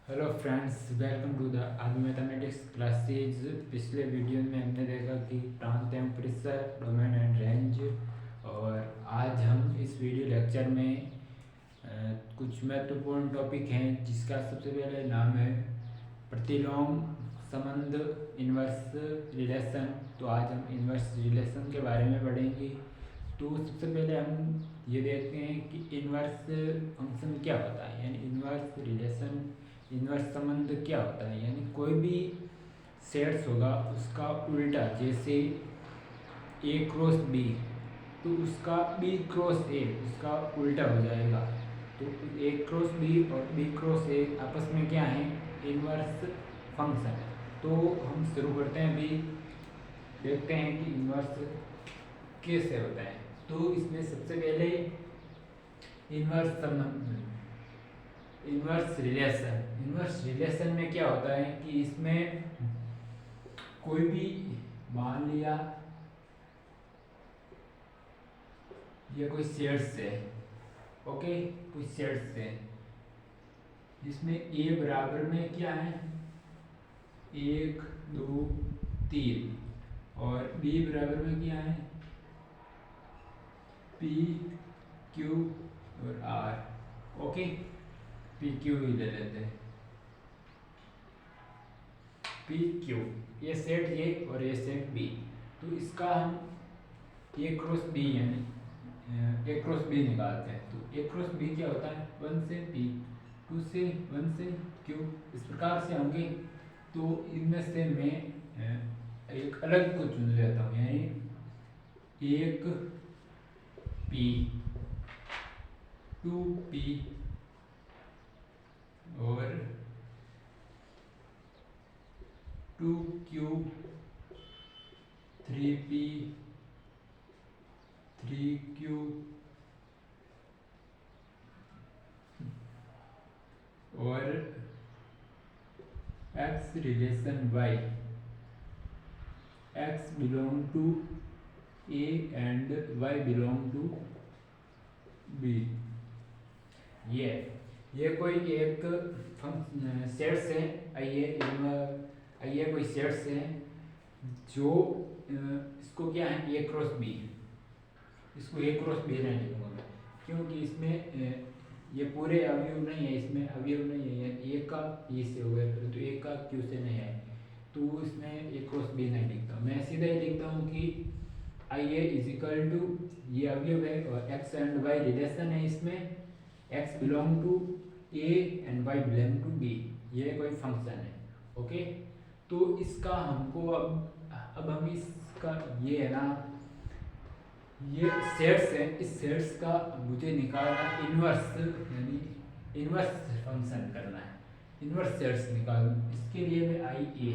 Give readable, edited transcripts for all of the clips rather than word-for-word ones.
Hello friends, welcome to the Aadi mathematics classes. पिछले video में हमने देखा कि प्रांत एवं परिसर, डोमेन एंड रेंज। और आज हम इस वीडियो लेक्चर में कुछ महत्वपूर्ण टॉपिक हैं, जिसका सबसे पहले नाम है प्रतिलोम संबंध, इन्वर्स रिलेशन। तो आज हम इन्वर्स रिलेशन के बारे में पढ़ेंगे। तो सबसे पहले हम ये देखते हैं कि इन्वर्स फंक्शन क्या होता है, यानी इन्वर्स रिलेशन, इन्वर्स संबंध क्या होता है। यानी कोई भी सेट्स होगा उसका उल्टा, जैसे ए क्रॉस बी, तो उसका बी क्रॉस ए उसका उल्टा हो जाएगा। तो ए क्रॉस बी और बी क्रॉस ए आपस में क्या है, इन्वर्स फंक्शन है। तो हम शुरू करते हैं, अभी देखते हैं कि इन्वर्स कैसे होता है। तो इसमें सबसे पहले इन्वर्स संबंध, इन्वर्स रिलेशन में क्या होता है कि इसमें कोई भी, मान लिया ये कोई सेट्स है, ओके, कोई सेट्स है जिसमें ए बराबर में क्या है, 1 2 3, और बी बराबर में क्या है, पी क्यू और आर। ओके, पी क्यू ही ले लेते हैं, पी क्यू, ये सेट ए और ये सेट बी। तो इसका हम ए क्रॉस बी यानी ए क्रॉस बी निकालते हैं। तो ए क्रॉस बी क्या होता है, 1 से पी, 2 से 1 से क्यू, इस प्रकार से होंगे। तो इनमें से मैं एक अलग को चुन लेता हूँ, यानी एक पी, 2 पी और 2 क्यू, 3 पी, 3 क्यू और x relation y, x belong to a and y belong to b। ये कोई एक सेट्स है, आइए कोई सेट्स है जो इसको क्या है, ए क्रॉस बी, इसको ए क्रॉस बी रहने दूंगा मैं, क्योंकि इसमें ये पूरे अवयव नहीं है, इसमें अवयव नहीं है, ए का ए से हो गया, तो ए का क्यू से नहीं है, तो इसमें ए क्रॉस बी नहीं लिखता, मैं सीधा ही लिखता हूँ कि आई ए इज इक्वल टू, ये अवयव है और एक्स एंड वाई रिलेशन है, इसमें X belong to A and Y belong to B, ये कोई फंक्शन है। ओके, तो इसका हमको अब हम इसका ये है ना, ये सेट्स है, इस सेट्स का मुझे निकालना इन्वर्स, यानी इन्वर्स फंक्शन करना है, इन्वर्स सेट्स निकाल। इसके लिए मैं आई ए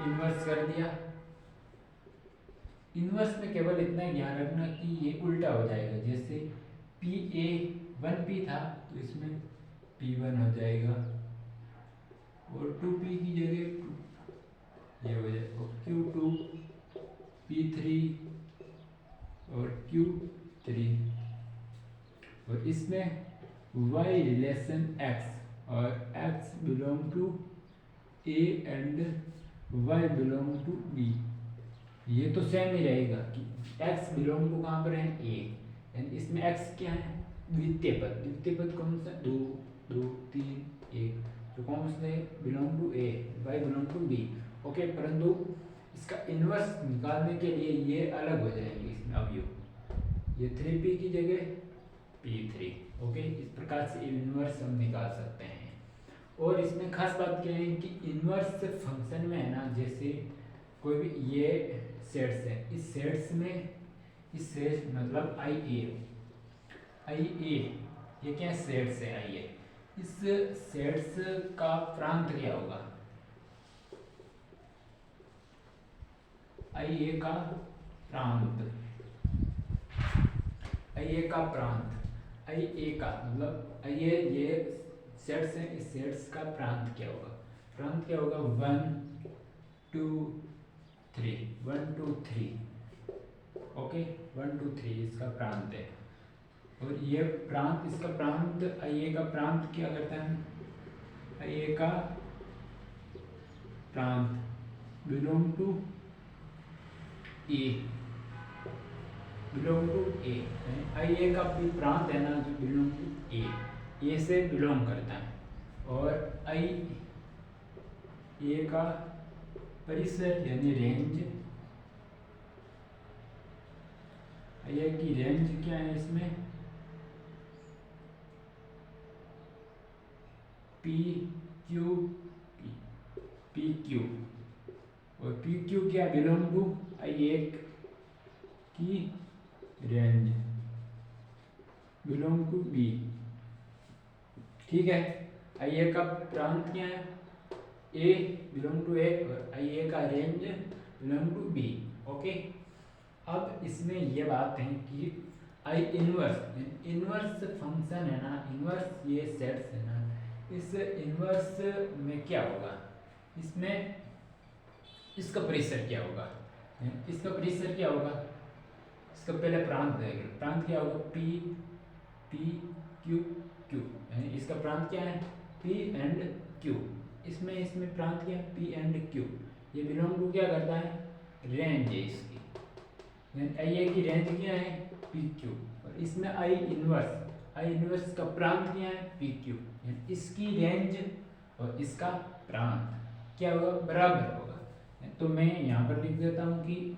इन्वर्स कर दिया। इन्वर्स में केवल इतना ही ध्यान रखना कि ये उल्टा हो जाएगा, जैसे पी ए 1p था तो इसमें p1 हो जाएगा, और 2p की जगह ये हो जाएगा q2, p3 और q3। और इसमें y रिलेशन x और x belong to a and y belong to b, ये तो सेम ही रहेगा कि x बिलोंग टू कहाँ पर है, a, यानी इसमें x क्या है, द्वितीय पद, द्वितीय पद कौन सा, 2 2 3 1, तो कौन से belong to a, y belong to b। Okay, परंतु इसका इन्वर्स निकालने के लिए ये अलग हो जाएंगे, इसमें अवयव, ये 3p की जगह p3। ओके, इस प्रकार से इन्वर्स हम निकाल सकते हैं। और इसमें खास बात क्या है कि इन्वर्स फंक्शन में है ना, जैसे कोई भी ये सेट्स है, इस सेट्स में, इस सेट्स मतलब आई ए, ये क्या सेट्स है, आई ए, इस सेट्स का प्रांत क्या होगा, आई ए का प्रांत, आई ए का प्रांत, आई ए का मतलब आई ए, ये सेट्स हैं, इस सेट्स का प्रांत क्या होगा, प्रांत क्या होगा, 1 2 3, 1 2 3। ओके, 1 2 3 इसका प्रांत है। और ये प्रांत, इसका प्रांत, ये का प्रांत क्या करता है, आई ए का प्रांत belong to A, belong to A, I A का भी प्रांत है ना जो बिलोंग टू ए से बिलोंग करता है। और आई ए का परिसर यानी रेंज, आई ए की रेंज क्या है इसमें, पी क्यू, पी क्यू, और पी क्यू क्या बिलोंग टू आई ए की रेंज बिलोंग टू बी। ठीक है, आई ए का प्रांत क्या है, ए बिलोंग टू ए, और आई ए का range belong to B. Okay, अब इसमें यह बात है कि आई इनवर्स, इनवर्स फंक्शन है ना, इनवर्स ये सेट्स है ना, इस इनवर्स में क्या होगा, इसमें इसका परिसर क्या होगा, इसका परिसर क्या होगा, इसका पहले प्रांत देखें, प्रांत क्या होगा, पी पी क्यू क्यू, इसका प्रांत क्या है, पी एंड क्यू, इसमें प्रांत क्या है, पी एंड क्यू, ये बिलोंग टू क्या करता है, रेंज है इसकी, आई ए की रेंज क्या है, पी क्यू, और इसमें आई इनवर्स का प्रांत क्या है, पी क्यू, इसकी रेंज और इसका प्रांत क्या होगा, बराबर होगा। तो मैं यहाँ पर लिख देता हूँ कि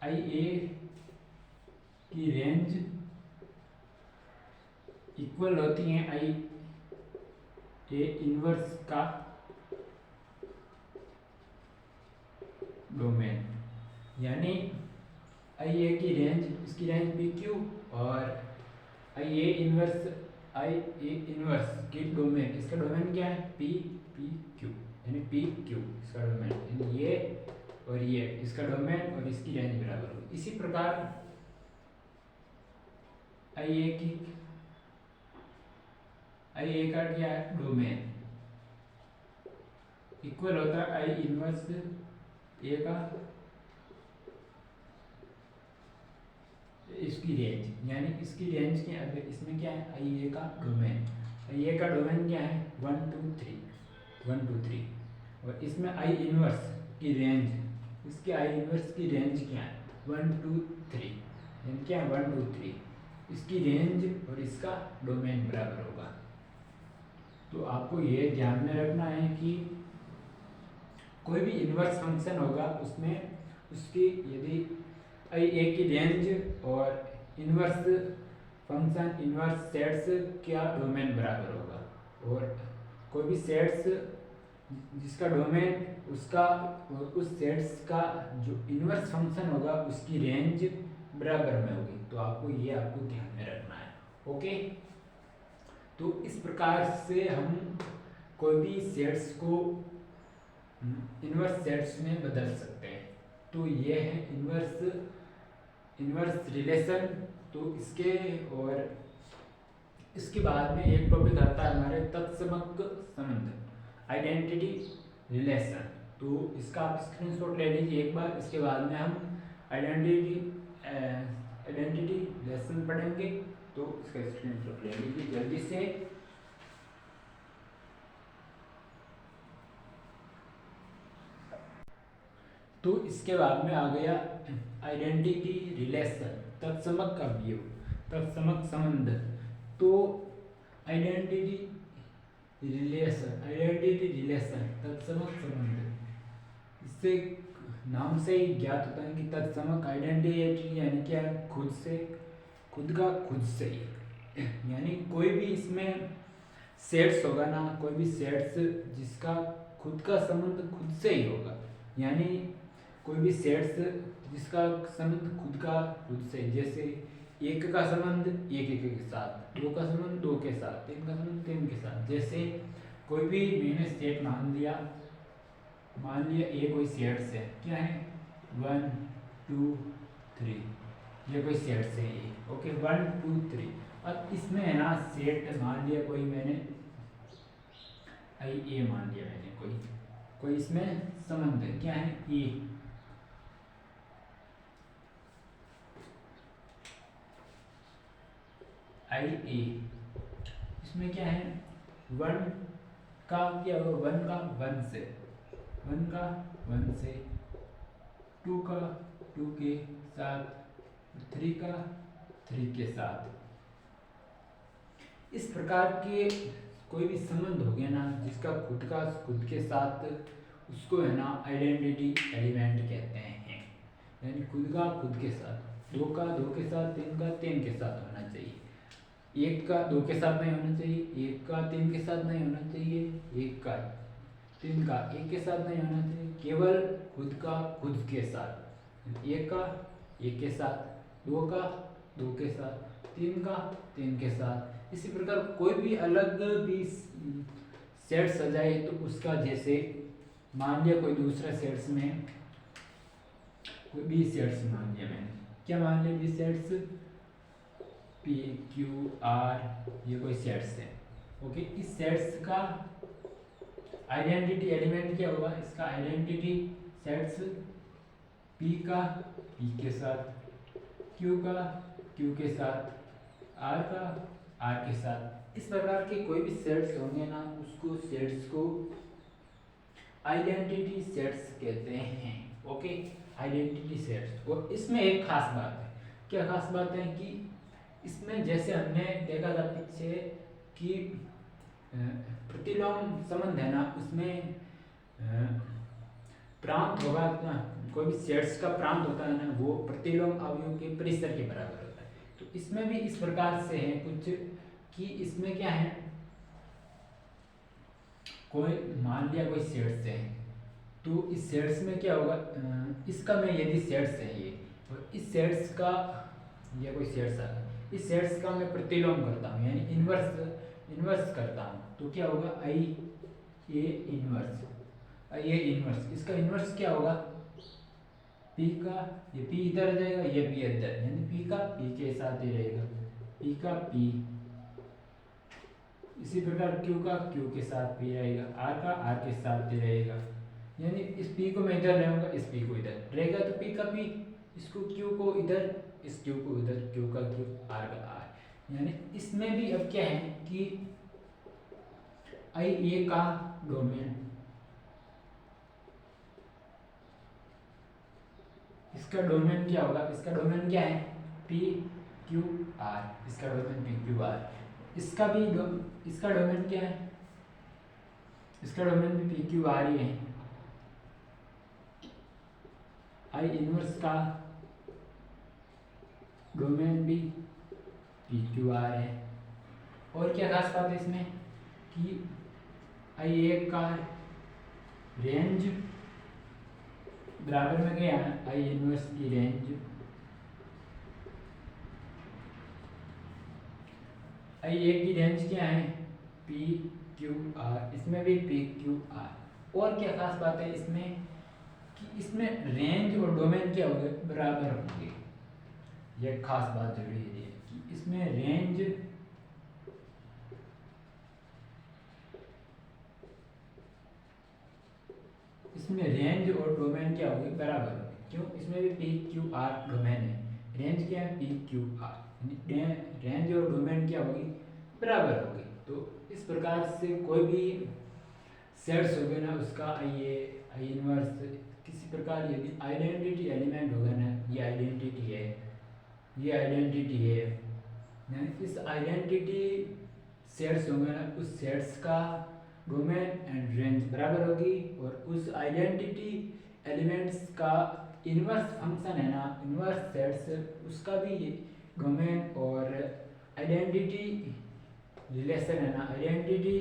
आई ए की रेंज इक्वल होती है आई ए इनवर्स का डोमेन, यानी आई ए की रेंज, इसकी रेंज पी क्यू, और आई ए इनवर्स की डोमेन, इसका डोमेन क्या है, पी पी क्यू, यानी पी क्यू इसका डोमेन, यानी ये और ये इसका डोमेन और इसकी रेंज बराबर होगी। इसी प्रकार आई ए का क्या है, डोमेन इक्वल होता है आई इनवर्स ए का इसकी रेंज, यानी इसकी रेंज के अंदर इसमें क्या है, आई ए का डोमेन, आई ए का डोमेन क्या है, 1 2 3, और इसमें आई इनवर्स की रेंज, इसके आई इनवर्स की रेंज क्या है, 1 2 3, यानी क्या है 1 2 3, इसकी रेंज और इसका डोमेन बराबर होगा। तो आपको ये ध्यान में रखना है कि कोई भी इनवर्स फंक्शन होगा उसमें उसकी यदि आई ए की रेंज और इनवर्स फंक्शन इनवर्स सेट्स क्या डोमेन बराबर होगा, और कोई भी सेट्स जिसका डोमेन उसका और उस सेट्स का जो इनवर्स फंक्शन होगा उसकी रेंज बराबर में होगी। तो आपको ध्यान में रखना है। ओके, तो इस प्रकार से हम कोई भी सेट्स को इनवर्स सेट्स में बदल सकते हैं। तो ये है इनवर्स रिलेशन। तो इसके और इसके बाद में एक टॉपिक आता है हमारे तत्समक संबंध, आइडेंटिटी रिलेशन। तो इसका आप स्क्रीनशॉट ले लीजिए एक बार, इसके बाद में हम आइडेंटिटी रिलेशन पढ़ेंगे। तो इसका स्क्रीनशॉट ले लीजिए जल्दी से। तो इसके बाद में आ गया आइडेंटिटी रिलेशन, तत्समक अवयव, तत्समक संबंध। तो आइडेंटिटी रिलेशन तत्समक संबंध, इससे नाम से ही ज्ञात होता है कि तत्समक आइडेंटिटी यानी क्या, खुद का खुद से ही, यानी कोई भी इसमें सेट्स होगा ना, कोई भी सेट्स जिसका खुद का संबंध खुद से ही होगा, यानी कोई भी सेट्स जिसका संबंध खुद से, जैसे एक का संबंध एक के साथ, दो का संबंध दो के साथ, तीन का संबंध तीन के साथ। जैसे कोई भी मैंने सेट मान लिया ये कोई सेट्स है, क्या है 1 2 3, ये कोई सेट्स है ये। ओके 1 2 3। अब इसमें है ना सेट मान लिया कोई मैंने आई ए मान लिया मैंने, कोई इसमें संबंध है, क्या है ए, आई ए, इसमें क्या है, वन का क्या होगा, वन का वन से, वन का वन से, टू का टू के साथ, थ्री का थ्री के साथ। इस प्रकार के कोई भी संबंध हो गया ना जिसका खुद के साथ, उसको है ना आइडेंटिटी एलिमेंट कहते हैं। यानी खुद का खुद के साथ, दो का दो के साथ, तीन का तीन के साथ होना चाहिए, एक का दो के साथ नहीं होना चाहिए, एक का तीन के साथ नहीं होना चाहिए, एक का तीन का एक के साथ नहीं होना चाहिए, केवल खुद का खुद के साथ, एक का एक के साथ, दो का दो के साथ, तीन का तीन के साथ। इसी प्रकार कोई भी अलग भी सेट सजाए तो उसका, जैसे मान लिया कोई दूसरा सेट्स में कोई बी सेट्स मान लिया मैंने, क्या मान लिया, B sets P Q R, ये कोई सेट्स है। ओके, इस सेट्स का आइडेंटिटी एलिमेंट क्या होगा, इसका आइडेंटिटी सेट्स पी का पी के साथ, क्यू का क्यू के साथ, आर का आर के साथ। इस प्रकार के कोई भी सेट्स होंगे ना, उसको सेट्स को आइडेंटिटी सेट्स कहते हैं। Okay, identity sets. और इसमें एक खास बात है, क्या खास बात है कि इसमें जैसे हमने देखा था पीछे कि प्रतिलोम संबंध है ना, उसमें प्रांत होगा ना, कोई भी सेट्स का प्रांत होता है ना, वो प्रतिलोम अवयव के परिसर के बराबर होता है। तो इसमें भी इस प्रकार से है कुछ कि इसमें क्या है, कोई मान लिया कोई सेट्स है, तो इस सेट्स में क्या होगा, इसका मैं यदि सेट्स है ये, और इस सेट्स का ये कोई सेट्स आ, इस सेट्स का मैं प्रतिलोम करता हूँ, यानी इन्वर्स करता हूँ, तो क्या होगा, आई A inverse, I A inverse, इसका इन्वर्स क्या होगा, पी का, ये पी इधर आ जाएगा, ये पी इधर, यानी पी का पी के साथ ही रहेगा, पी का पी। इसी प्रकार क्यू का क्यू के साथ पी रहेगा, आर का आर के साथ ही रहेगा, यानी इस पी को मैं इधर रहूँगा, इस पी को इधर रहेगा, तो पी का पी, इसको क्यू को इधर, इस क्यू को इधर, क्यू का क्यू, आर का आर। यानी इसमें भी अब क्या है कि आई ए का डोमेन, इसका डोमेन क्या होगा, इसका डोमेन क्या है, पी क्यू आर, इसका डोमेन पी क्यू आर। इसका डोमेन क्या है, इसका डोमेन भी पी क्यू आर ही है। आई इनवर्स का डोमेन भी पी क्यू आर है। और क्या खास बात है इसमें कि आई ए का रेंज बराबर में गया, आई इनवर्स की रेंज, आई ए की रेंज क्या है, पी क्यू आर, इसमें भी पी क्यू आर। और क्या खास बात है इसमें कि इसमें रेंज और डोमेन क्या होंगे, बराबर होंगे। यह खास बात जरूरी है कि इसमें रेंज और डोमेन क्या होगी, बराबर होगी। क्यों, इसमें भी पी क्यू आर डोमेन है, रेंज क्या है, पी क्यू आर, रेंज और डोमेन क्या होगी, बराबर होगी। तो इस प्रकार से कोई भी सेट्स हो गए ना, उसका आई इनवर्स किसी प्रकार यदि आइडेंटिटी एलिमेंट होगा ना, ये आइडेंटिटी है, ये आइडेंटिटी है, यानी इस आइडेंटिटी सेट्स होंगे ना, उस सेट्स का डोमेन एंड रेंज बराबर होगी, और उस आइडेंटिटी एलिमेंट्स का इनवर्स फंक्शन है ना, इनवर्स सेट्स, उसका भी डोमेन और आइडेंटिटी रिलेशन है ना, आइडेंटिटी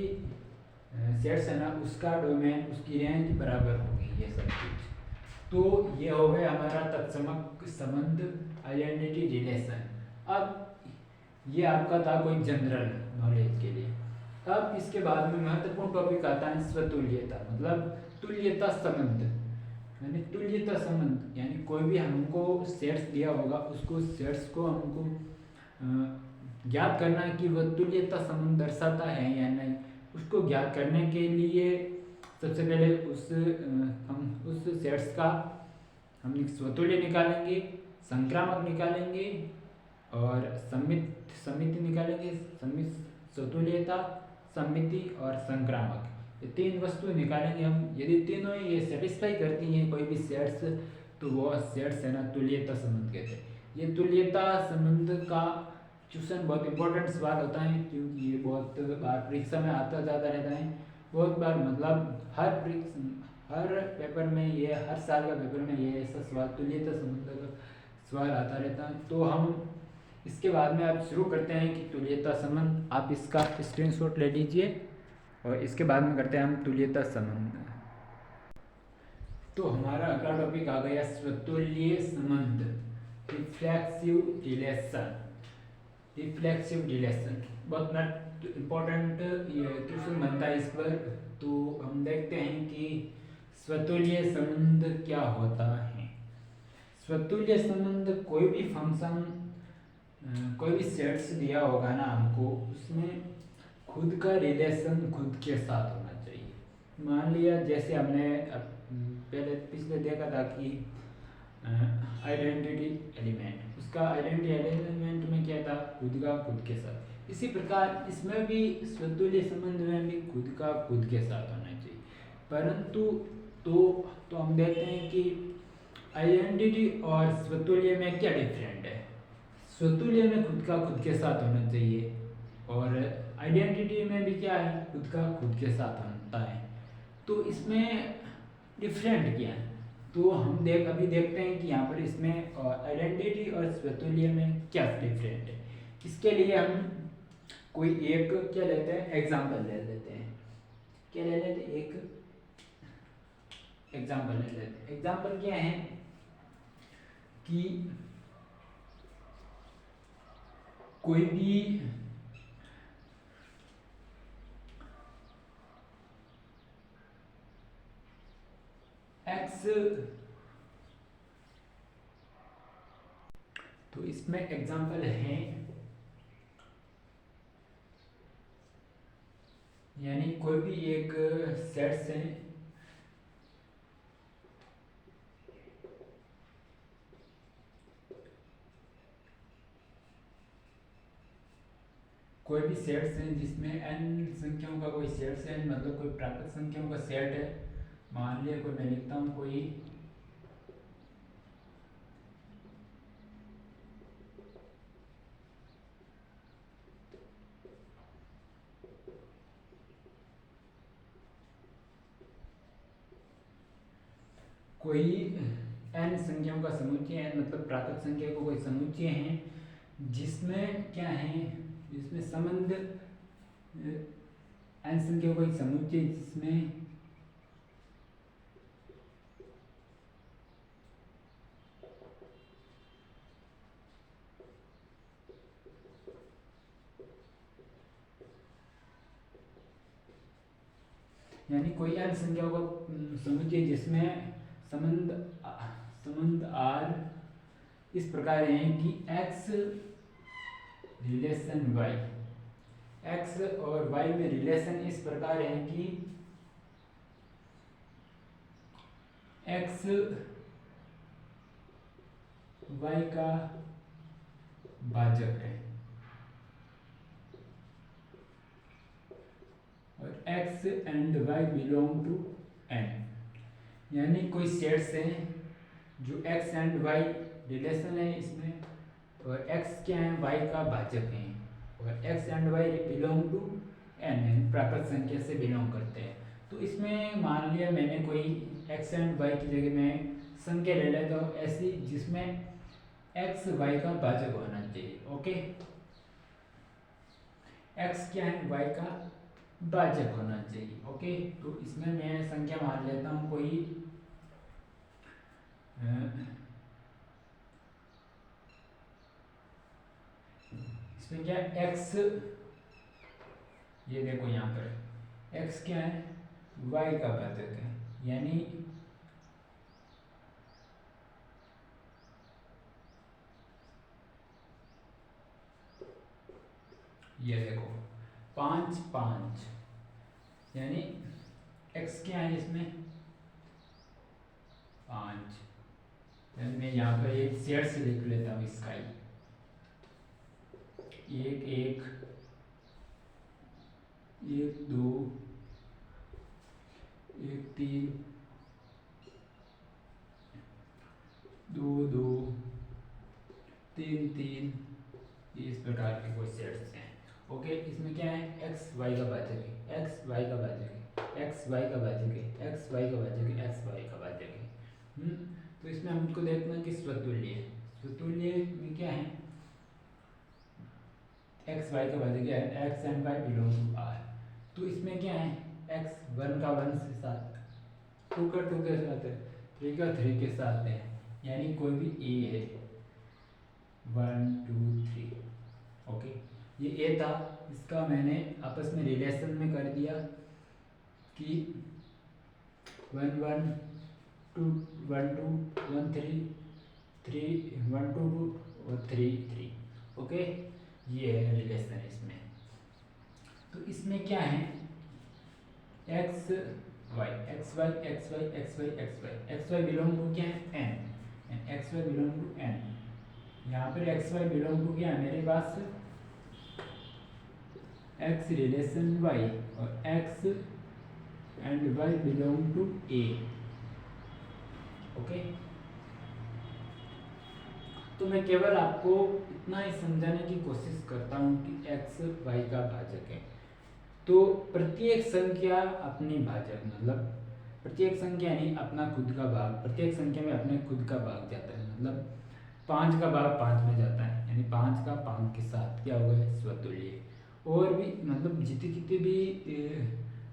सेट्स है ना, उसका डोमेन, उसकी रेंज बराबर होगी, ये सब कुछ। तो ये हो गया हमारा तत्समक संबंध, आइडेंटिटी रिलेशन। अब ये आपका था कोई जनरल नॉलेज के लिए। अब इसके बाद में महत्वपूर्ण टॉपिक आता है स्वतुल्यता, मतलब तुल्यता संबंध। यानी तुल्यता संबंध यानी कोई भी हमको सेट्स दिया होगा, उसको सेट्स को हमको ज्ञात करना है कि वह तुल्यता संबंध दर्शाता है या नहीं। उसको ज्ञात करने के लिए सबसे पहले हम उस सेट्स का हम स्वतुल्य निकालेंगे, संक्रामक निकालेंगे और सम्मित निकालेंगे, स्वतुल्यता, सममिति और संक्रामक। ये तीन वस्तु निकालेंगे हम। यदि तीनों ये सेटिस्फाई करती हैं कोई भी सेट्स, तो वो सेट्स है ना तुल्यता संबंध कहते हैं। ये तुल्यता संबंध का क्वेश्चन बहुत इंपॉर्टेंट सवाल होता है, क्योंकि ये बहुत बार परीक्षा में आता जाता रहता है। बहुत बार मतलब हर पेपर में ये, हर साल का पेपर में ये ऐसा सवाल तुल्यता संबंध का सवाल आता रहता है। तो हम इसके बाद में आप शुरू करते हैं कि तुल्यता संबंध। आप इसका स्क्रीनशॉट ले लीजिए और इसके बाद में करते हैं हम तुल्यता संबंध। तो हमारा अगला टॉपिक आ गया स्वतुल्य संबंध, रिफ्लेक्सिव रिलेशन। रिफ्लेक्सिव रिलेशन बहुत इम्पोर्टेंट क्वेश्चन बनता है इस पर। तो हम देखते हैं कि स्वतुल्य संबंध क्या होता है। स्वतुल्य संबंध कोई भी फंक्शन, कोई भी सेट्स दिया होगा ना हमको, उसमें खुद का रिलेशन खुद के साथ होना चाहिए। मान लिया जैसे हमने पहले पिछले देखा था कि आइडेंटिटी एलिमेंट, उसका आइडेंटिटी एलिमेंट में क्या था, खुद का खुद के साथ। इसी प्रकार इसमें भी स्वतुल्य संबंध में भी खुद का खुद के साथ होना चाहिए। परंतु तो हम देखते हैं कि आइडेंटिटी और स्वतुल्य में क्या डिफरेंट है। स्वतुल्य में खुद का खुद के साथ होना चाहिए और आइडेंटिटी में भी क्या है, खुद का खुद के साथ होता है। तो इसमें डिफरेंट क्या है, तो हम अभी देखते हैं कि यहाँ पर इसमें आइडेंटिटी और स्वतुल्य में क्या डिफरेंट है। इसके लिए हम कोई एक क्या लेते हैं, एग्जाम्पल ले लेते हैं। क्या ले लेते हैं, एक एग्जाम्पल ले लेते हैं। एग्जाम्पल क्या है कि कोई भी एक्स, तो इसमें एग्जाम्पल है, यानी कोई भी एक सेट से कोई भी सेट्स है जिसमें n संख्याओं का कोई सेट्स है, मतलब कोई प्राकृत संख्याओं का सेट है। मान लिया कोई, मैं लिखता हूँ कोई n संख्याओं का समुच्चय है, मतलब प्राकृत संख्या को कोई समुच्चय है जिसमें क्या है, जिसमें संबंध n संख्याओं का एक समुच्चय जिसमें यानी कोई n संख्याओं का समुच्चय जिसमें संबंध r इस प्रकार है कि x रिलेशन y, x और y में रिलेशन इस प्रकार है कि x y का भाजक है और x and y belong to n। यानी कोई सेट्स है जो x एंड y रिलेशन है इसमें, और x क्या है, y का भाजक है, और x and y belong to n है, प्राकृत संख्या से बिलोंग करते हैं। तो इसमें मान लिया मैंने कोई x एंड y की जगह में संख्या ले लेता हूँ ऐसी जिसमें x y का भाजक होना चाहिए। ओके, x क्या है, y का भाजक होना चाहिए। ओके, तो इसमें मैं संख्या मान लेता हूँ कोई इसमें क्या x, ये देखो यहाँ पर x क्या है, y का भाजक है, यानी ये देखो 5 5, यानी x क्या है इसमें 5। मैं यहाँ पर एक शेयर से लिख लेता हूँ इसका ही 1 1 1 2 1 3 2 2 3 3, इस प्रकार के कोई सेट्स हैं। ओके, इसमें क्या है, एक्स वाई का भाजक है, एक्स वाई का भाजक है, एक्स वाई का भाजक है, एक्स वाई का भाजक है, एक्स वाई का भाजक है। तो इसमें हमको देखना है कि स्वतुल्य है। स्वतुल्य में क्या है, एक्स वाई का भाजक है, X and Y belong to R. तो इसमें क्या है, एक्स 1 का 1 के साथ, 2 का 2 के साथ है, 3 का 3 के साथ है, यानी कोई भी ए है, 1 2 3। ओके, ये ए था, इसका मैंने आपस में रिलेशन में कर दिया कि 1 1 2 1 2 1 3 3 1 2 2 और 3 3। ओके, ये है रिलेशन इसमें। तो इसमें क्या है, X Y X Y X Y X Y X Y X Y belong to क्या है, N, X Y belong to N. यहाँ पर एक्स वाई बिलोंग टू क्या है मेरे पास, एक्स रिलेशन वाई, और X and Y belong to A. Okay, तो मैं केवल आपको इतना ही समझाने की कोशिश करता हूँ कि एक्स वाई का भाजक है। तो प्रत्येक संख्या अपनी भाजक, मतलब प्रत्येक संख्या यानी अपना खुद का भाग, प्रत्येक संख्या में अपने खुद का भाग जाता है। मतलब 5 का भाग 5 में जाता है, यानी 5 का 5 के साथ क्या होगा, स्वतुल्य। और भी मतलब जितनी कितनी भी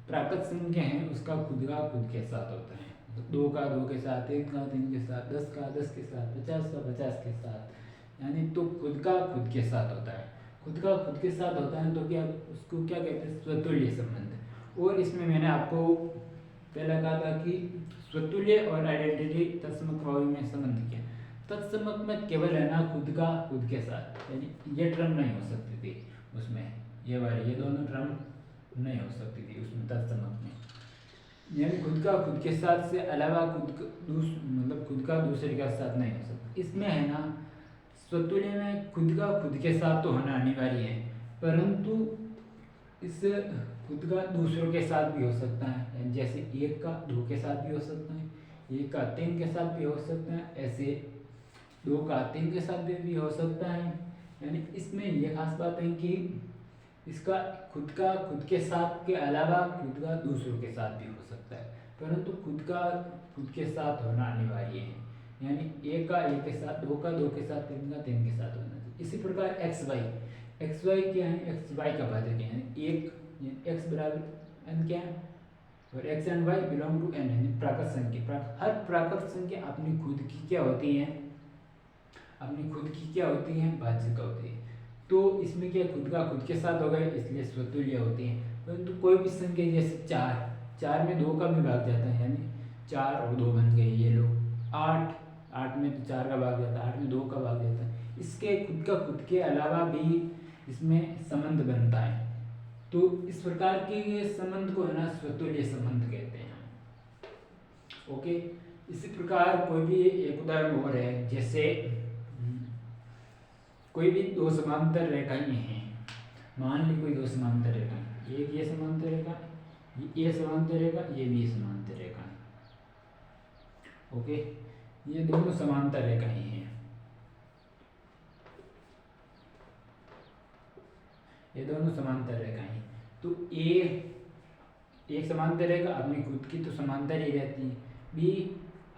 प्राकृत संख्या है उसका खुद का खुद के साथ होता है। 2 का 2 के साथ, 3 का 3 के साथ, 10 का 10 के साथ, 50 का 50 के साथ, यानी तो खुद का खुद के साथ होता है। खुद का खुद के साथ होता है तो क्या, उसको क्या कहते हैं, स्वतुल्य संबंध। और इसमें मैंने आपको पहला कहा था कि स्वतुल्य और आइडेंटिटी तत्समक में संबंध क्या, तत्समक में केवल है ना खुद का खुद के साथ, यानी ये टर्म नहीं हो सकती थी उसमें, ये दोनों टर्म नहीं हो सकती थी उसमें तत्समक में। यानी खुद का खुद के साथ से अलावा मतलब खुद का दूसरे के साथ नहीं हो सकता। इसमें है ना स्वतुल्य में खुद का खुद के साथ तो होना अनिवार्य है, परंतु इस खुद का दूसरों के साथ भी हो सकता है। जैसे 1 का 2 के साथ भी हो सकता है, 1 का 3 के साथ भी हो सकता है, ऐसे 2 का 3 के साथ भी हो सकता है। यानी इसमें यह खास बात है कि इसका खुद का खुद के साथ के अलावा खुद का दूसरों के साथ भी हो सकता है, परंतु खुद का खुद के साथ होना अनिवार्य है। यानी 1 का 1 के साथ, 2 का 2 के साथ, 3 का 3 के साथ होना चाहिए। इसी प्रकार एक्स वाई क्या है, एक्स वाई का भाजक है, यानी एक्स बराबर एन क्या है, और X and Y belong to N, यानी प्राकृत संख्या। हर प्राकृत संख्या अपनी खुद की क्या होती है, अपनी खुद की क्या होती है, भाज्य होती है। तो इसमें क्या खुद का खुद के साथ हो गए, इसलिए स्वतुल्य होती है। परंतु कोई भी संख्या जैसे 4 में 2 का भी भाग जाता है, यानी 4 और 2 बन गए ये लोग। 8 में तो 4 का भाग जाता है, 8 में 2 का भाग जाता है। इसके खुद के अलावा भी इसमें संबंध बनता है। तो इस प्रकार के संबंध को है ना स्वतुल्य संबंध कहते हैं। ओके, इसी प्रकार कोई भी एक उदाहरण और है, जैसे कोई भी 2 समांतर रेखाएं हैं। मान ली कोई 2 समांतर रेखाएं, एक ये समांतर रेखा, ये समांतर रेखा, ये भी समांतर रेखा है। ओके, ये दोनों समांतर रेखाएं हैं, ये दोनों समांतर रेखाएं। तो एक समांतर रेखा अपनी खुद की तो समांतर ही रहती है, बी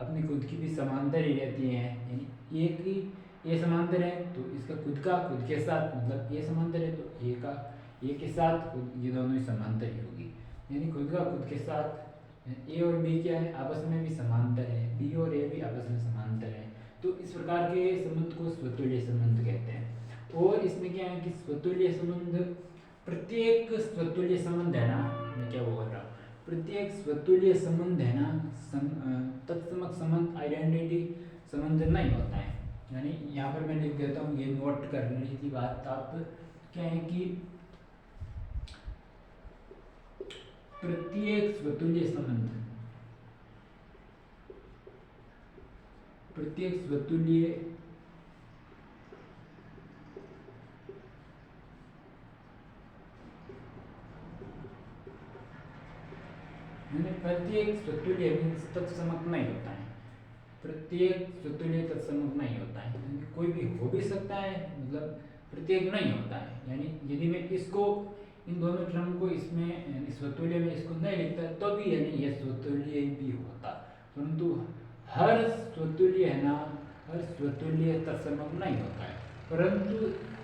अपनी खुद की भी समांतर ही रहती है। यानी ए की ये समांतर है तो इसका खुद का खुद के साथ, मतलब ये समांतर है तो ए के साथ ये दोनों ही समांतर ही होगी। यानी खुद का खुद के साथ ए और बी क्या है, आपस में भी समांतर है, बी और ए भी आपस में समांतर है। तो इस प्रकार के संबंध को स्वतुल्य संबंध कहते हैं। और इसमें क्या है कि स्वतुल्य संबंध, प्रत्येक स्वतुल्य संबंध है ना, मैं क्या बोल रहा हूँ, प्रत्येक स्वतुल्य संबंध है ना तत्समक संबंध आइडेंटिटी संबंध नहीं होता है। यानी यहाँ पर मैं लिख देता हूँ, ये नोट करने की बात आप क्या है कि प्रत्येक स्वतुल्य संबंध, प्रत्येक स्वतुल्य यानी प्रत्येक स्वतुल्य तत्समक नहीं होता है, प्रत्येक स्वतुल्य तत्समक नहीं होता है, यानी कोई भी हो भी सकता है, मतलब प्रत्येक नहीं होता है। यानी यदि मैं इसको इन दोनों टर्म को इसमें यानी स्वतुल्य में इसको नहीं लिखता तो भी यानी यह स्वतुल्य भी होता, परंतु हर स्वतुल्य है ना, हर स्वतुल्य तत्समक नहीं होता है, परंतु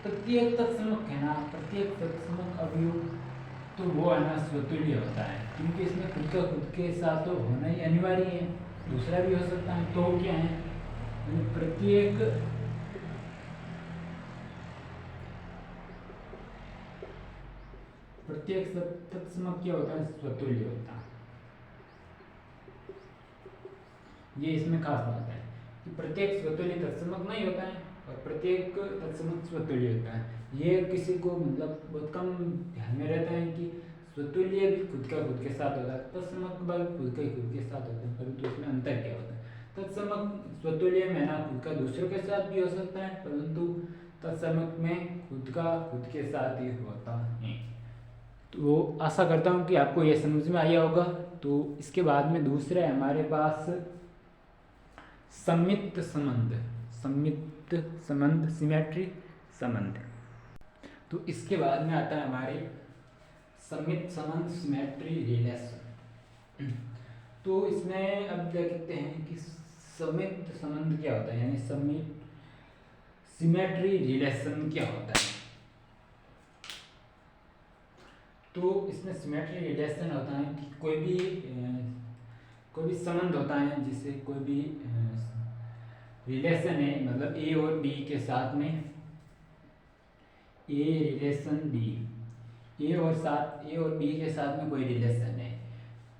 प्रत्येक तत्समक है ना, प्रत्येक तत्समक अवयव तो वो है ना स्वतुल्य होता है, क्योंकि इसमें खुद का खुद के साथ तो होना ही अनिवार्य है, दूसरा भी हो सकता है। तो क्या है, प्रत्येक प्रत्येक तत्समक क्या होता है, स्वतुल्य होता है। ये इसमें खास बात है कि प्रत्येक स्वतुल्य तत्समक नहीं होता है और प्रत्येक तत्समक स्वतुल्य होता है। ये किसी को मतलब बहुत कम ध्यान में रहता है कि स्वतुल्य भी खुद का खुद के साथ होता है, तत्समक भी खुद का खुद के साथ होता है, परंतु इसमें अंतर क्या होता है, तत्समक स्वतुल्य में ना खुद का दूसरों के साथ भी हो सकता है, परंतु तत्समक में खुद का खुद के साथ ही होता है। तो आशा करता हूँ कि आपको यह समझ में आया होगा। तो इसके बाद में दूसरा है हमारे पास सम्मित संबंध, सम्मित संबंध, सिमेट्री संबंध। तो इसके बाद में आता है हमारे सम्मित संबंध, सिमेट्री रिलेशन। तो इसमें अब क्या कहते हैं कि सम्मित संबंध क्या होता है, यानी सम्मित सिमेट्री रिलेशन क्या होता है। तो इसमें सिमेट्री रिलेशन होता है कि कोई भी संबंध होता है, जिससे कोई भी रिलेशन है, मतलब ए और बी के साथ में, ए रिलेशन बी, ए और बी के साथ में कोई रिलेशन है,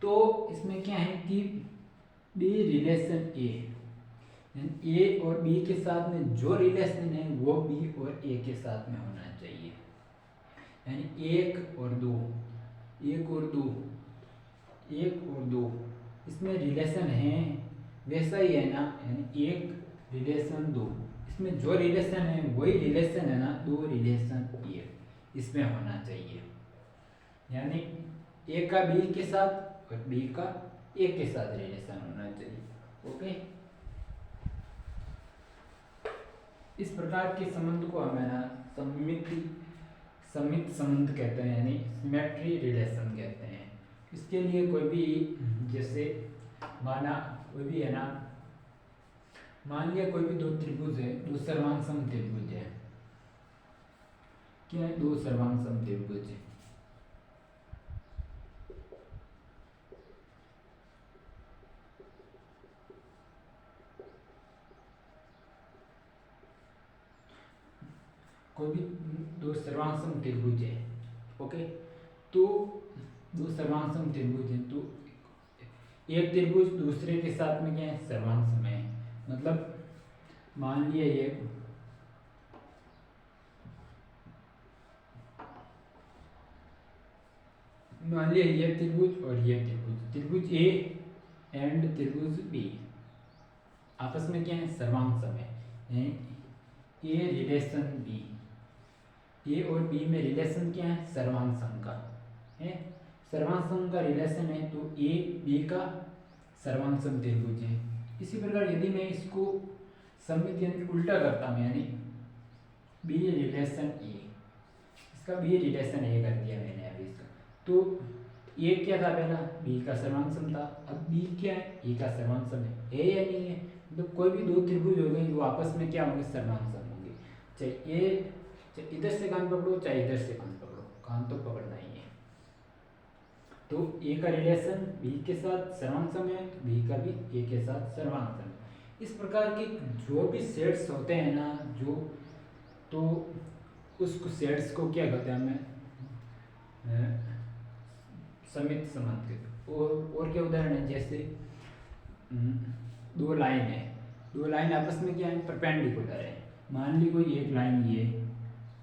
तो इसमें क्या है कि बी रिलेशन ए और बी के साथ में जो रिलेशन है वो बी और ए के साथ में होना चाहिए, यानी एक और दो, एक और दो, एक और दो, इसमें रिलेशन है वैसा ही है ना, यानी एक रिलेशन दो, इसमें जो रिलेशन है वही रिलेशन है ना, दो रिलेशन एक, इसमें होना चाहिए, यानी ए का बी के साथ और बी का ए के साथ रिलेशन होना चाहिए। ओके, इस प्रकार के संबंध को हमें ना सम्मित संबंध कहते हैं, यानी सिमेट्री रिलेशन कहते हैं। इसके लिए कोई भी जैसे माना कोई भी है ना, मान लिया कोई भी दो त्रिभुज है, दो सर्वांग समत्रिभुज है, क्या है, दो सर्वांग समत्रिभुज है, कोई भी दो सर्वांग समत्रिभुज है। ओके, तो दो सर्वांग समत्रिभुज है, तो एक त्रिभुज दूसरे के साथ में क्या है, सर्वांग सम है, मतलब मान लिया ये त्रिभुज और ये त्रिभुज, त्रिभुज ए एंड त्रिभुज बी आपस में क्या है, सर्वांग सम है, ए रिलेशन बी, ए और बी में रिलेशन क्या है, सर्वांग सम का है, सर्वांग सम का रिलेशन है, तो ए बी का सर्वांग सम त्रिभुज है। इसी प्रकार यदि मैं इसको सम्मित यानी उल्टा करता हूँ, यानी बी रिलेशन ए, इसका बी रिलेशन ए कर दिया मैंने अभी इसका, तो ए क्या था पहला, बी का सर्वांग सम था, अब बी क्या है, ए का सर्वांग सम है, ए या नहीं है, तो कोई भी दो त्रिभुज हो गए वो आपस में क्या होंगे, सर्वांग सम होंगे, चाहे ए चाहे इधर से कान पकड़ो चाहे इधर से कान पकड़ो, कान तो पकड़ना ही है। तो ए का रिलेशन बी के साथ सर्वांग सम है, तो बी का भी ए के साथ सर्वांग सम है। इस प्रकार के जो भी सेट्स होते हैं ना, जो तो उस सेट्स को क्या कहते हैं हमें, समित संबंध के। और क्या उदाहरण है, जैसे दो लाइन है, दो लाइन आपस में क्या है, परपेंडिकुलर है, मान ली कोई एक लाइन ये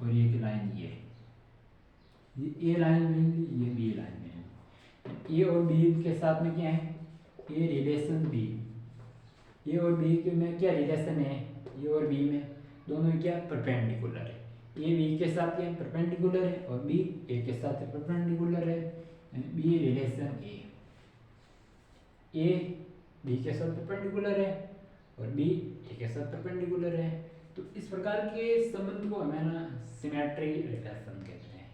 और एक लाइन ये ए लाइन में ये बी लाइन में, ए और बी के साथ में क्या है, ए रिलेशन बी, ए और बी के में क्या रिलेशन है, ए और बी में दोनों क्या परपेंडिकुलर है, ए बी के साथ क्या परपेंडिकुलर है और बी ए के साथ परपेंडिकुलर है, B relation A. A B के साथ परपेंडिकुलर है और बी ए के साथ परपेंडिकुलर है। तो इस प्रकार के संबंध को हमें ना सिमेट्री रिलेशन कहते हैं।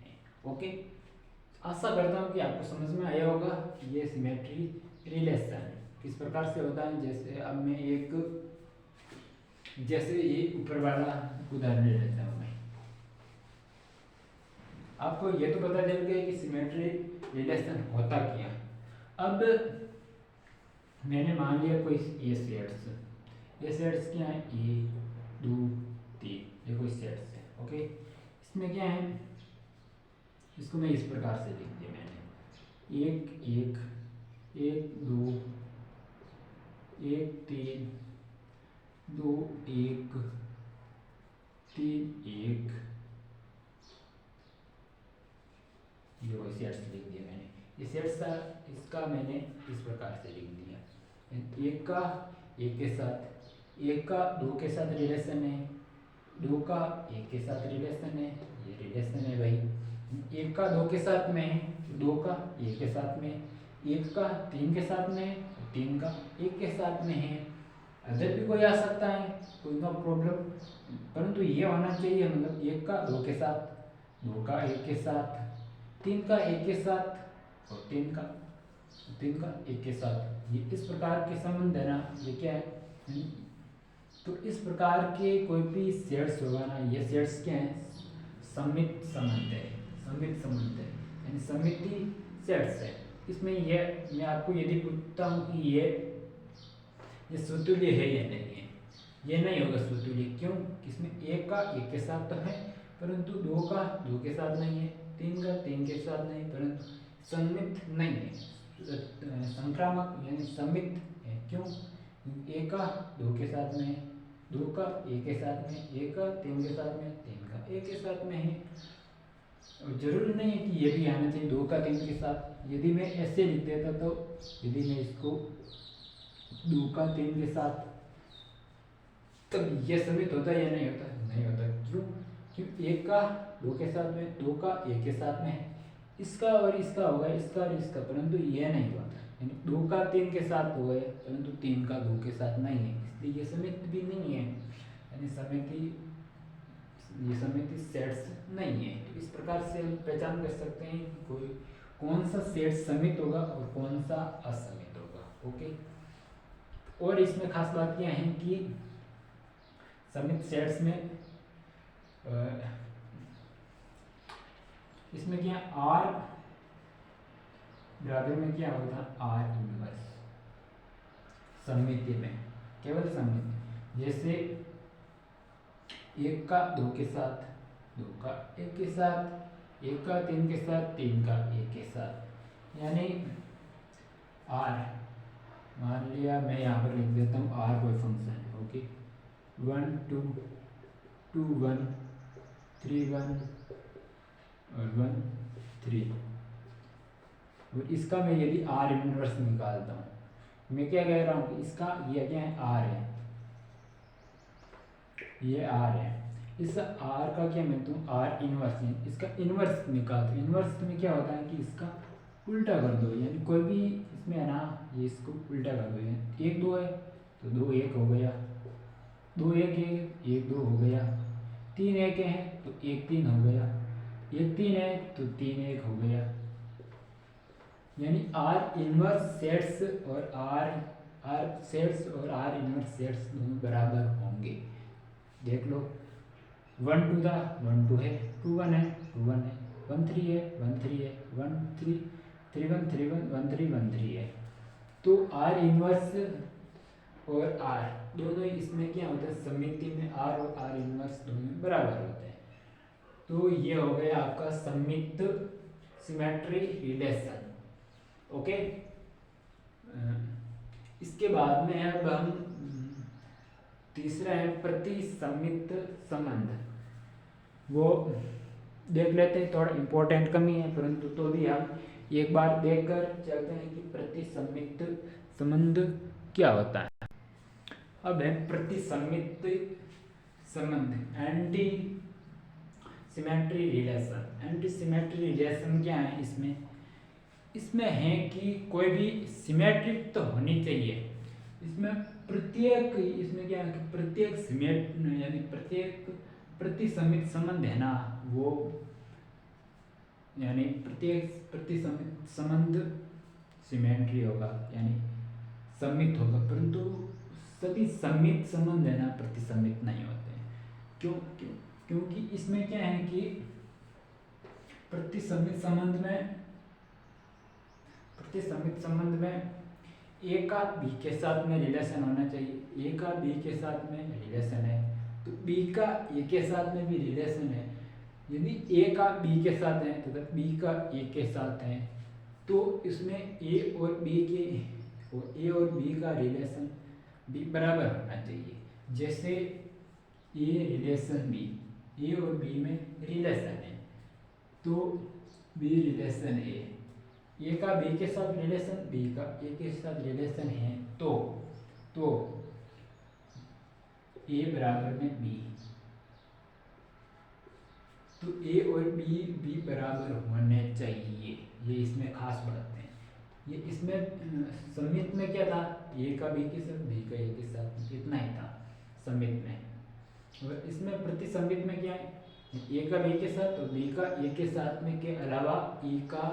ओके, आशा करता हूँ कि आपको समझ में आया होगा ये सिमेट्री रिलेशन किस प्रकार से होता है। जैसे अब मैं जैसे ये ऊपर वाला उदाहरण ले लेता हूँ मैं। आपको ये तो पता चल गया कि सिमेट्री रिलेशन होता क्या। अब मैंने मान लिया कोई ये सेट्स क्या है, 1 2 3, ये कोई सेट्स है। ओके, इसमें क्या है, इसको मैं इस प्रकार से लिख दिया मैंने, 1 1 1 2 1 3 2 1 3 1, ये कोई सेट्स लिख दिया मैंने। ये सेट्स था, इसका मैंने इस प्रकार से लिख दिया, एक का एक के साथ, एक का 2 के साथ रिलेशन है, 2 का 1 के साथ रिलेशन है, ये रिलेशन है भाई। एक का 2 के साथ में है, 2 का 1 के साथ में, 1 का 3 के साथ में है, 3 का 1 के साथ में है। अदर भी कोई आ सकता है, कोई नो प्रॉब्लम, परंतु ये होना चाहिए, मतलब 1 का 2 के साथ, 2 का 1 के साथ, 3 का 1 के साथ और 3 का 1 के साथ। ये इस प्रकार के संबंध है ना, ये क्या है। तो इस प्रकार के कोई भी सेट्स होगा ना, ये सेट्स क्या है, सममित संबंध है, सममित संबंध है, यानी सममिति सेट्स है। इसमें ये मैं आपको यदि पूछता हूँ कि ये स्वतुल्य है या नहीं है, ये नहीं होगा स्वतुल्य। क्यों? इसमें 1 का 1 के साथ तो है, परंतु 2 का 2 के साथ नहीं है, 3 का 3 के साथ नहीं, परंतु सममित नहीं है, संक्रामक यानी सममित है। क्यों? 1 का 2 के साथ में है, 2 का 1 के साथ में, 1 का 3 के साथ में, 3 का 1 के साथ में है। और जरूरी नहीं है कि ये भी आना चाहिए 2 का 3 के साथ। यदि मैं ऐसे लिख देता, तो यदि मैं इसको 2 का 3 के साथ, तब ये सममित होता है या नहीं होता? नहीं होता। क्यों? क्यों? 1 का 2 के साथ में, 2 का 1 के साथ में, इसका और इसका होगा, इसका और इसका, परंतु ये नहीं होता। यानी 2 का 3 के साथ हो गए, परंतु 3 का 2 के साथ नहीं है, इसलिए ये सममित भी नहीं है, यानी ये सममिति सेट्स नहीं है। तो इस प्रकार से हम पहचान कर सकते हैं कि कोई कौन सा सेट सममित होगा और कौन सा असममित होगा। ओके, और इसमें खास बात यह है कि सममित सेट्स में इसमें क्या आर बराबर में क्या होता है, आर इनवर्स सममिति में, केवल सममिति। जैसे 1 का 2 के साथ, 2 का 1 के साथ, 1 का 3 के साथ, 3 का 1 के साथ, यानी आर, मान लिया मैं यहाँ पर लिख देता हूँ आर कोई फंक्शन है। ओके, 1 2 2 1 3 1 और 1 3, और इसका मैं यदि आर इनवर्स निकालता हूँ, मैं क्या कह रहा हूँ, इसका ये क्या है, आर है, ये आर है, इस आर का क्या मैं दूँ, आर इनवर्स है, इसका इनवर्स निकाल दो। इनवर्स में क्या होता है कि इसका उल्टा कर दो, यानी कोई भी इसमें है ना, ये इसको उल्टा कर दो। 1 2 है तो 2 1 हो गया, 2 1 1 1 2 हो गया, 3 1 है तो 1 3 हो गया, 1 3 है तो 3 1 हो गया। यानी आर इनवर्स सेट्स और आर सेट्स और आर इनवर्स सेट्स दोनों बराबर होंगे। देख लो, 1 2 था, 1 2 है, 2 1 है, 2 1 है, 1 3 है, 1 3 है, 1 3 3 1 3 1 1 3 1 3 है। तो आर इनवर्स और आर दोनों इसमें क्या होता है, सममिति में आर और आर इनवर्स दोनों बराबर होते हैं। तो ये हो गया आपका सममित सिमेट्री रिलेशन। ओके, इसके बाद में अब हम तीसरा है प्रतिसम्मित संबंध, वो देख लेते हैं। थोड़ा इम्पोर्टेंट कमी है, परंतु तो भी हम एक बार देखकर चलते हैं कि प्रतिसम्मित संबंध क्या होता है। अब है प्रतिसम्मित संबंध, anti symmetry relation. Anti symmetry relation क्या है, इसमें इसमें है कि कोई भी सिमेट्रिक तो होनी चाहिए। इसमें प्रत्येक, इसमें क्या है कि प्रत्येक सिमेट यानी प्रत्येक प्रतिसमित संबंध है ना, वो यानी प्रत्येक प्रतिसमित संबंध सिमेट्री होगा यानी समित होगा, परंतु सभी समित संबंध है ना प्रतिसमित नहीं होते हैं। क्यों क्यों क्योंकि इसमें क्या है कि प्रतिसमित संबंध में ए का बी के साथ में रिलेशन होना चाहिए। ए का बी के साथ में रिलेशन है तो बी का ए के साथ में भी रिलेशन है। यदि ए का बी के साथ है तथा बी का ए के साथ है तो इसमें ए और बी का रिलेशन बी बराबर होना चाहिए। जैसे ए रिलेशन बी, ए और बी में रिलेशन है तो बी रिलेशन ए का बी के साथ रिलेशन, बी का ए के साथ रिलेशन है तो ए बराबर में बी, तो ए और बी बराबर होने चाहिए। ये इसमें खास बात है। ये इसमें समित में क्या था, ए का बी के साथ, बी का ए के साथ, इतना ही था समित में। और इसमें प्रतिसमित में क्या है, ए का बी के साथ और बी का ए के साथ में के अलावा ई का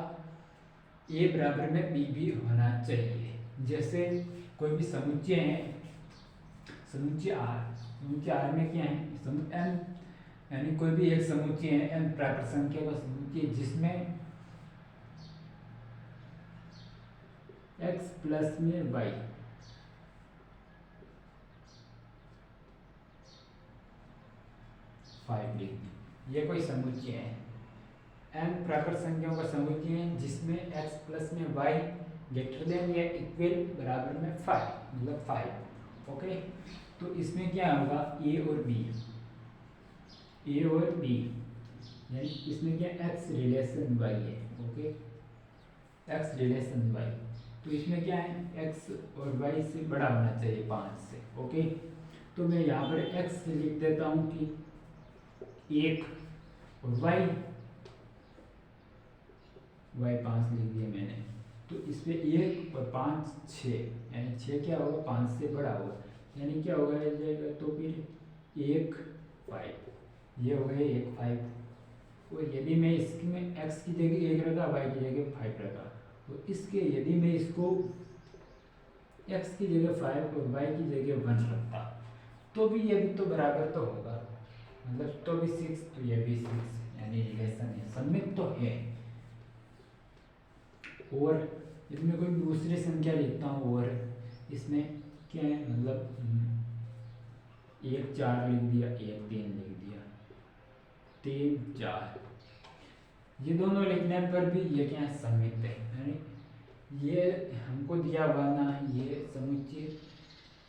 ए बराबर में बी भी होना चाहिए। जैसे कोई भी समुच्चय है, समुच्चय आर में क्या है, समुच्चय एन यानी कोई भी एक समुच्चय है एन प्राकृत संख्या का समुच्चय जिसमें x प्लस में y ये कोई समुच्चय है, n प्राकृत संख्याओं का समुच्चय है जिसमें x प्लस में y ग्रेटर देन या इक्वल बराबर में 5 मतलब 5। ओके, तो इसमें क्या होगा, a और b यानी इसमें क्या x रिलेशन y है। ओके, x रिलेशन y, तो इसमें क्या है x और y से बड़ा होना चाहिए 5 से। ओके, तो मैं यहाँ पर x लिख देता हूँ कि 1 और y 5 लिख दिया मैंने। तो इसमें 1 और 5 6 यानी 6 क्या होगा, 5 से बड़ा होगा यानी क्या होगा जाएगा, तो फिर 1 5 ये हो गए 1 5। और यदि मैं इसमें x की जगह 1 रखा, y की जगह 5 रखा, तो इसके यदि मैं इसको x की जगह 5 और y की जगह 1 रखता तो भी ये भी तो बराबर तो होगा, मतलब तो भी 6, तो ये भी 6 यानी रिलेशन है, सममित तो है। और यदि मैं कोई दूसरी संख्या लिखता हूँ और इसमें क्या है, मतलब 1 4 लिख दिया, 1 3 लिख दिया, 3 4, ये दोनों लिखने पर भी ये क्या है, सममित है। यानी ये हमको दिया हुआ ना, ये समुच्चय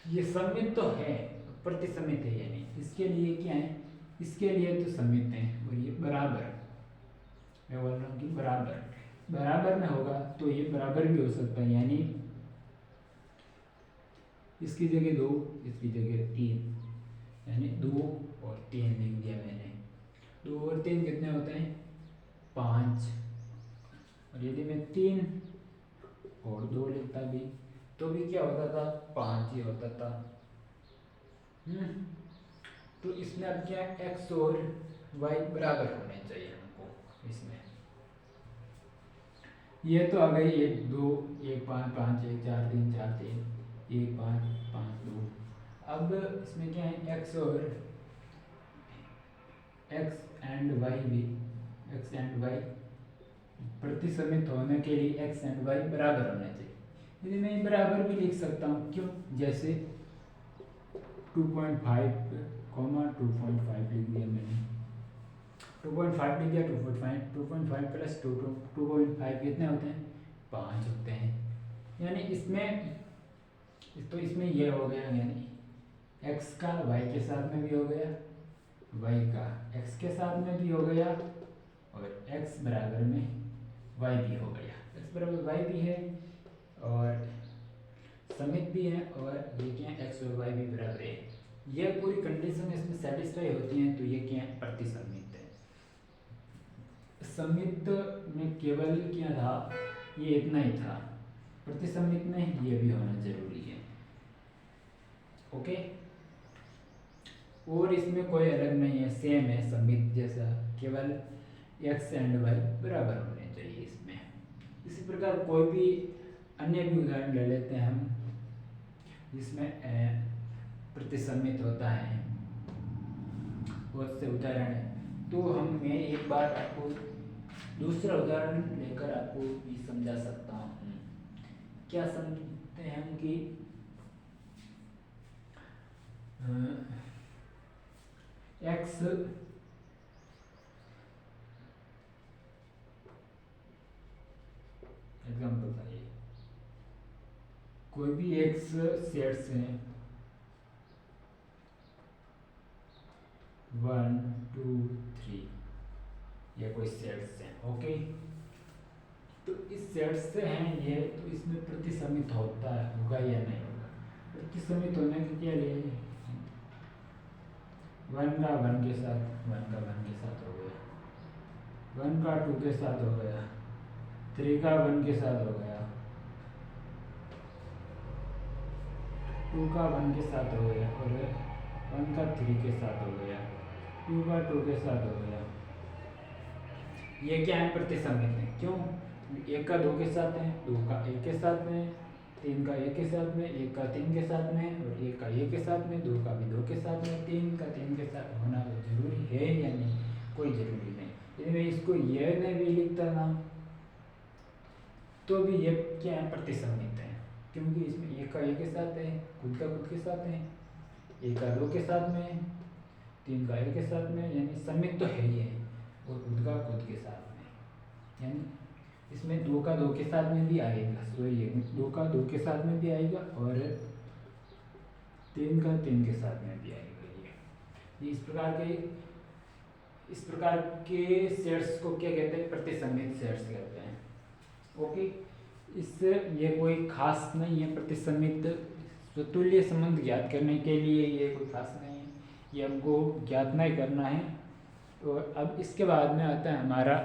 ये सममित तो है, प्रतिसमित है, यानी इसके लिए क्या है, इसके लिए तो सममित है। और ये बराबर, मैं बोल रहा हूँ कि बराबर में होगा तो ये बराबर भी हो सकता है, यानी इसकी जगह 2 इसकी जगह 3 यानी 2 और 3 लिख दिया मैंने। 2 और 3 कितने होते हैं, 5। और यदि मैं 3 और 2 लिखता भी तो भी क्या होता था, 5 ही होता था। तो इसमें अब क्या है, x और y बराबर होने चाहिए हमको। इसमें ये तो आ गई 1 2 1 5 5 1 4 3 4 3 1 5 5 2। अब इसमें क्या है, x और x एंड y भी, x एंड y प्रतिसमित होने के लिए x एंड y बराबर होना चाहिए। यदि मैं बराबर भी लिख सकता हूँ, क्यों, जैसे 2.5 लिख दिया मैंने, 2.5 लिख दिया, 2.5 प्लस 2.5 कितने होते हैं, 5 होते हैं। यानी इसमें तो इसमें ये हो गया, यानी x का y के साथ में भी हो गया, y का x के साथ में भी हो गया, और x बराबर में y भी हो गया। x बराबर y भी है और समित भी है, और ये क्या है, x और y भी बराबर है। ये पूरी कंडीशन इसमें सेटिस्फाई होती हैं तो ये क्या है, प्रतिसमित है। समित में केवल क्या था, ये इतना ही था। प्रतिसमित में ये भी होना जरूरी है। ओके, और इसमें कोई अलग नहीं है, सेम है समित जैसा, केवल x एंड y बराबर होने चाहिए इसमें। इसी प्रकार कोई भी अन्य भी उदाहरण ले लेते हैं हम जिसमें प्रतिसमित होता है, बहुत से उदाहरण है। तो मैं एक बार आपको दूसरा उदाहरण लेकर आपको भी समझा सकता हूँ। क्या समझते हैं हम कि x एग्जाम्पल था ये, कोई भी x सेट्स हैं 1 2 3, ये कोई सेट्स हैं। ओके, तो इस सेट से हैं ये, तो इसमें प्रतिसमित होता है, होगा या नहीं होगा। प्रतिसमित होने के क्या लिए 1 का 1 के साथ, 1 का 1 के साथ हो गया, 1 का 2 के साथ हो गया, 3 का 1 के साथ हो गया, 2 का 1 के साथ हो गया, और 1 का 3 के साथ हो गया, 2 का 2 के साथ हो गया। ये क्या है, प्रतिसमित है। क्यों? 1 का 2 के साथ है, 2 का 1 के साथ में, 3 का 1 के साथ में, 1 का 3 के साथ में, और 1 का 1 के साथ में, 2 का भी 2 के साथ में, 3 का 3 के साथ होना तो जरूरी है या नहीं? कोई जरूरी नहीं। यदि मैं इसको ये नहीं भी लिखता ना तो भी ये क्या है, प्रतिसमित है। क्योंकि इसमें 1 का 1 के साथ है, खुद का खुद के साथ है, 1 का 2 के साथ में, 3 का 1 के साथ में, यानी समित तो है ही है, और खुद का खुद के साथ में, यानी इसमें 2 का 2 के साथ में भी आएगा, सॉरी 2 का 2 के साथ में भी आएगा, और 3 का 3 के साथ में भी आएगा। ये इस प्रकार के सेट्स को क्या कहते हैं, प्रतिसमित सेट्स कहते हैं। ओके, इससे ये कोई खास नहीं है, प्रतिसमित स्वतुल्य संबंध ज्ञात करने के लिए ये कोई खास नहीं है, ये हमको ज्ञात नहीं करना है। और अब इसके बाद में आता है हमारा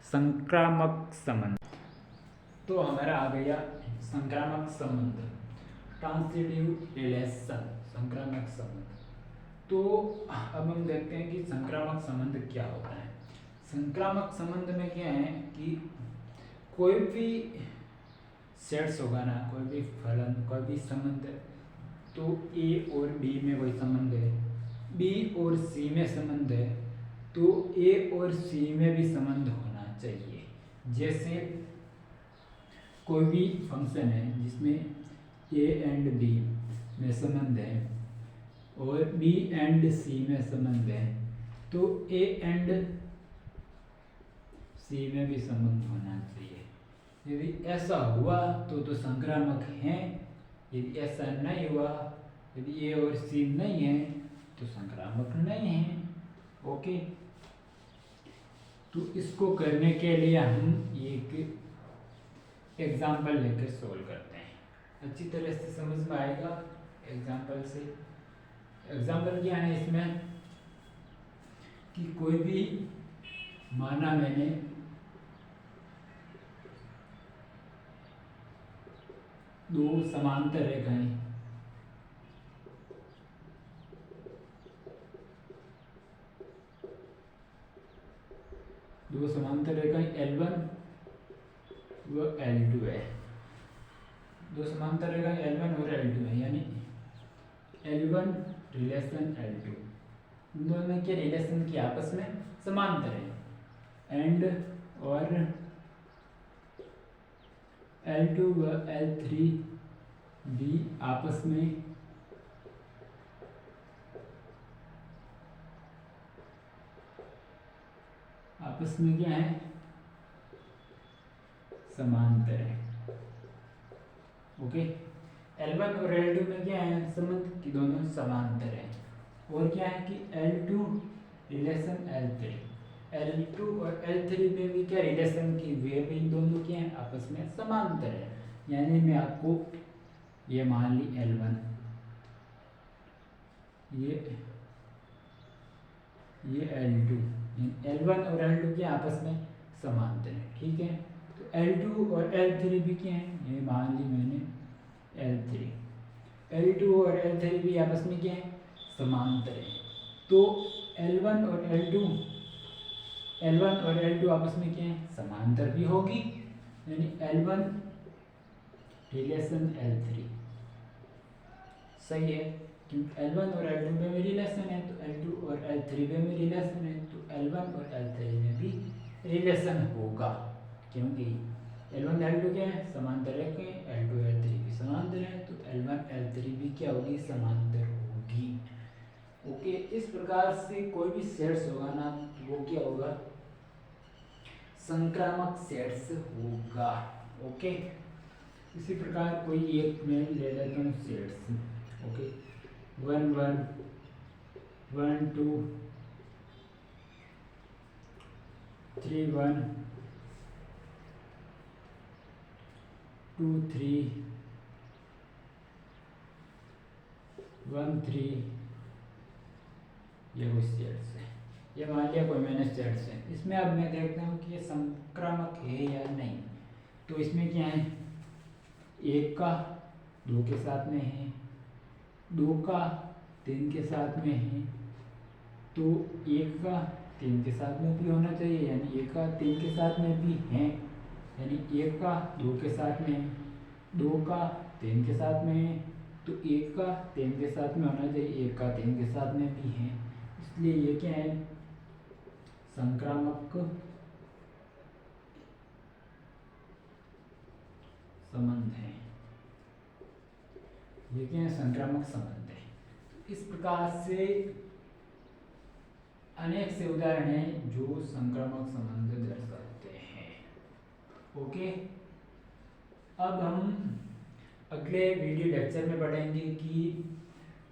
संक्रामक संबंध। तो हमारा आ गया संक्रामक संबंध, ट्रांसिटिव रिलेशन, संक्रामक संबंध। तो अब हम देखते हैं कि संक्रामक संबंध क्या होता है। संक्रामक संबंध में क्या है कि कोई भी सेट्स होगा ना, कोई भी फलन, कोई भी संबंध, तो ए और बी में कोई संबंध है, बी और सी में संबंध है, तो ए और सी में भी संबंध होना चाहिए। जैसे कोई भी फंक्शन है जिसमें ए एंड बी में संबंध है और बी एंड सी में संबंध है, तो ए एंड सी में भी संबंध होना चाहिए। यदि ऐसा हुआ तो संक्रामक है, यदि ऐसा नहीं हुआ, यदि ए और सी नहीं है तो संक्रामक नहीं है। ओके, तो इसको करने के लिए हम एक एग्जाम्पल लेकर सोल्व करते हैं, अच्छी तरह से समझ में आएगा एग्जाम्पल से। एग्जाम्पल क्या है इसमें कि कोई भी माना मैंने दो समांतर रेखाएं L1 व L2 है। दो समांतर रेखाएं L1 और L2 है, यानी L1 रिलेशन L2, इन दोनों में क्या रिलेशन की आपस में समांतर है, एंड और L2 व L3 भी आपस में क्या है, समांतर है। ओके, L1 और L2 में क्या है संबंध कि दोनों समांतर है। और क्या है कि L2 रिलेशन L3, L2 और L3 में भी क्या रिलेशन की वे भी दोनों क्या है आपस में समांतर है। यानी मैं आपको ये मान ली L1, ये L2, L1 और L2 के आपस में समांतर है। ठीक है, तो L2 और L3 भी क्या है, ये मान ली मैंने L3, L2 और L3 भी आपस में क्या है, समांतर है। तो L1 और L2 आपस में क्या है, समांतर भी होगी, यानी L1 रिलेशन L3 सही है, क्योंकि L1 और L2 में भी रिलेशन है, तो L2 और L3 में भी रिलेशन है, तो L1 और L3 में भी रिलेशन होगा, क्योंकि L1 L2 क्या है, समांतर है, L2 L3 भी समांतर है, तो L1 L3 भी क्या होगी, समांतर होगी। ओके, इस प्रकार से कोई भी सेट्स होगा ना, वो क्या होगा, संक्रामक सेट्स होगा। ओके, इसी प्रकार कोई एक में ले लेता हूँ सेट्स। ओके, 1 1 1 2 3 1 2 3 1 3, ये कुछ सेट्स है, ये मान लिया कोई मैंने सेट्स है। इसमें अब मैं देखता हूँ कि ये संक्रामक है या नहीं। तो इसमें क्या है, 1 का 2 के साथ में है, 2 का 3 के साथ में है, तो 1 का 3 के साथ में भी होना चाहिए, यानी 1 का 3 के साथ में भी है, यानी 1 का 2 के साथ में है, 2 का 3 के साथ में है, तो 1 का 3 के साथ में होना चाहिए, 1 का 3 के साथ में भी है, इसलिए ये क्या है, संक्रामक संबंध है। ये क्या है, संक्रामक संबंध है। इस प्रकार से अनेक से उदाहरण हैं जो संक्रामक संबंध दर्शाते हैं। ओके, अब हम अगले वीडियो लेक्चर में पढ़ेंगे कि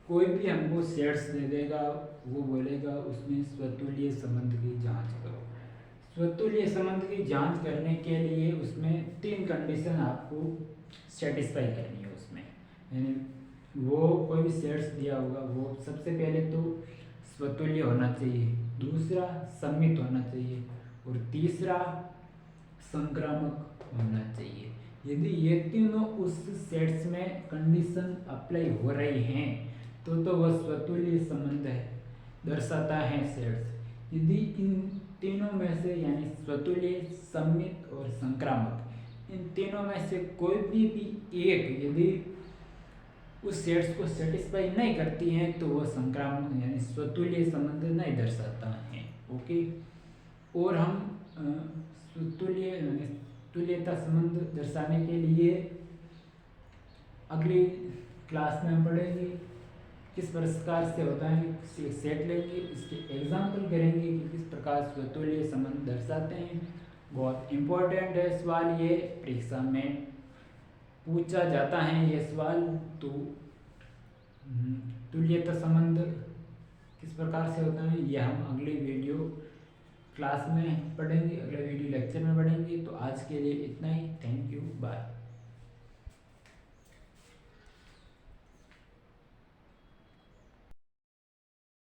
कोई भी हमको सेट्स दे देगा, वो बोलेगा उसमें स्वतुल्य संबंध की जांच करो। स्वतुल्य संबंध की जांच करने के लिए उसमें 3 कंडीशन आपको सेटिस्फाई करनी है उसमें, यानी वो कोई भी सेट्स दिया होगा, वो सबसे पहले तो स्वतुल्य होना चाहिए, दूसरा सममित होना चाहिए, और तीसरा संक्रामक होना चाहिए। यदि ये तीनों उस सेट्स में कंडीशन अप्लाई हो रही हैं तो वह स्वतुल्य संबंध है, दर्शाता है सेट्स। यदि इन तीनों में से, यानी स्वतुल्य, सममित और संक्रामक, इन तीनों में से कोई भी एक यदि उस सेट्स को सेटिस्फाई नहीं करती हैं तो वह संक्रामक यानी स्वतुल्य संबंध नहीं दर्शाता है। ओके, और हम स्वतुल्य यानी तुल्यता संबंध दर्शाने के लिए अगली क्लास में हम पढ़ेंगे किस प्रकार से होता है, सेट लेंगे, इसके एग्जाम्पल करेंगे कि किस प्रकार स्वतुल्य संबंध दर्शाते हैं। बहुत इम्पोर्टेंट है सवाल, ये परीक्षा में पूछा जाता है ये सवाल। तो तुल्यता संबंध किस प्रकार से होता है ये हम अगले वीडियो क्लास में पढ़ेंगे, अगले वीडियो लेक्चर में पढ़ेंगे। तो आज के लिए इतना ही, थैंक यू, बाय।